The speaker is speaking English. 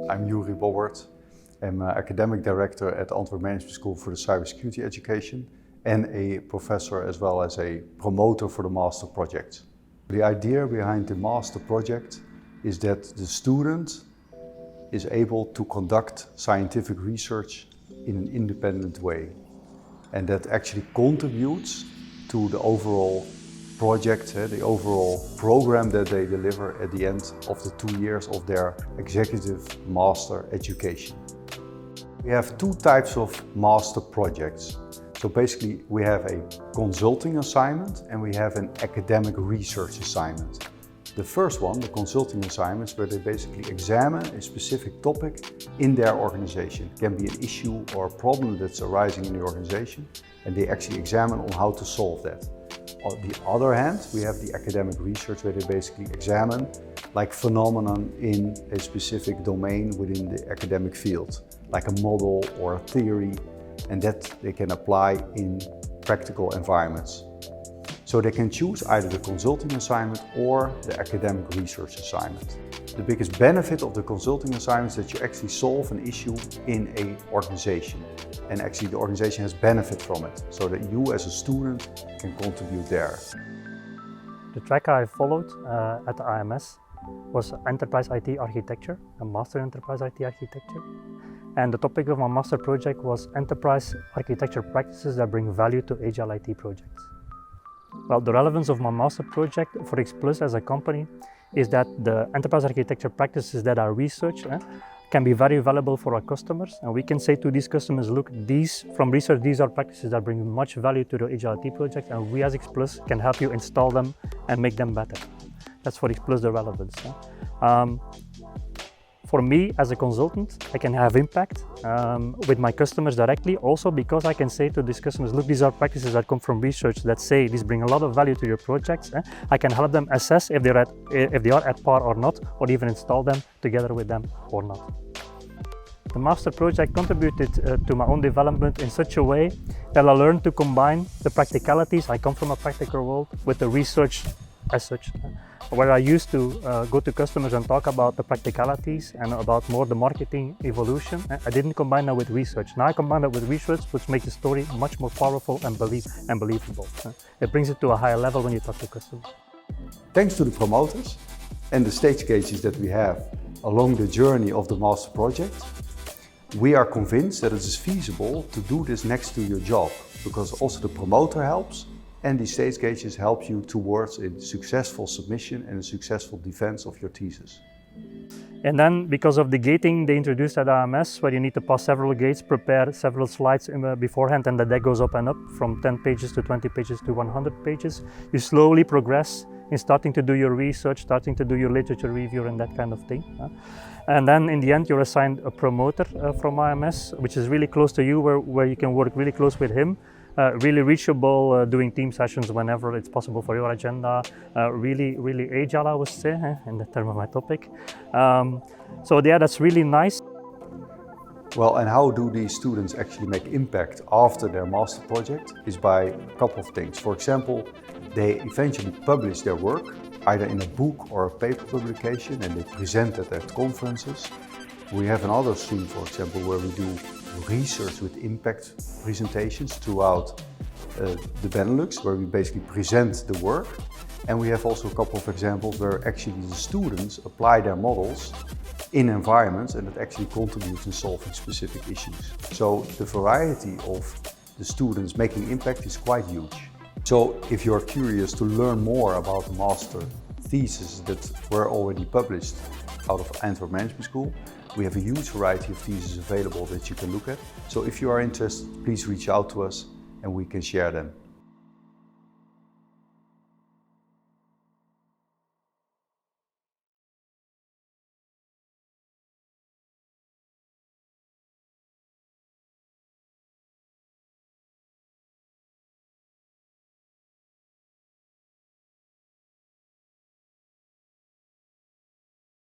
I'm Yuri Bobbert. I'm Academic Director at Antwerp Management School for the Cybersecurity Education and a professor as well as a promoter for the Master Project. The idea behind the Master Project is that the student is able to conduct scientific research in an independent way, and that actually contributes to the overall project, the overall program that they deliver at the end of the 2 years of their executive master education. We have two types of master projects. So basically we have a consulting assignment and we have an academic research assignment. The first one, the consulting assignments, where they basically examine a specific topic in their organization. It can be an issue or a problem that's arising in the organization, and they actually examine on how to solve that. On the other hand, we have the academic research, where they basically examine like phenomenon in a specific domain within the academic field, like a model or a theory, and that they can apply in practical environments. So they can choose either the consulting assignment or the academic research assignment. The biggest benefit of the consulting assignment is that you actually solve an issue in an organization. And actually the organization has benefit from it, so that you as a student can contribute there. The track I followed at the IMS was Enterprise IT Architecture, a Master in Enterprise IT Architecture. And the topic of my master project was Enterprise Architecture Practices that bring value to Agile IT projects. Well, the relevance of my master project for X Plus as a company is that the enterprise architecture practices that are researched can be very valuable for our customers, and we can say to these customers, look, from research, these are practices that bring much value to the Agile IT project, and we as X Plus can help you install them and make them better. That's for X Plus the relevance. For me as a consultant, I can have impact with my customers directly, also because I can say to these customers, look, these are practices that come from research that say these bring a lot of value to your projects. I can help them assess if they are at par or not, or even install them together with them or not. The master project contributed to my own development in such a way that I learned to combine the practicalities, I come from a practical world, with the research as such. Where I used to go to customers and talk about the practicalities and about more the marketing evolution, I didn't combine that with research. Now I combine that with research, which makes the story much more powerful and believable. It brings it to a higher level when you talk to customers. Thanks to the promoters and the stage cases that we have along the journey of the master project, we are convinced that it is feasible to do this next to your job, because also the promoter helps, and the stage cases help you towards a successful submission and a successful defense of your thesis. And then, because of the gating they introduced at IMS, where you need to pass several gates, prepare several slides beforehand, and the deck goes up and up from 10 pages to 20 pages to 100 pages, you slowly progress in starting to do your research, starting to do your literature review and that kind of thing. And then in the end, you're assigned a promoter from IMS, which is really close to you, where you can work really close with him. Really reachable, doing team sessions whenever it's possible for your agenda. Really agile, I would say, in the term of my topic. So yeah, that's really nice. Well, and how do these students actually make impact after their master project is by a couple of things. For example, they eventually publish their work, either in a book or a paper publication, and they present it at conferences. We have another stream, for example, where we do research with impact presentations throughout the Benelux, where we basically present the work. And we have also a couple of examples where actually the students apply their models in environments, and it actually contributes in solving specific issues. So the variety of the students making impact is quite huge. So if you're curious to learn more about the master theses that were already published out of Antwerp Management School, we have a huge variety of theses available that you can look at. So if you are interested, please reach out to us and we can share them.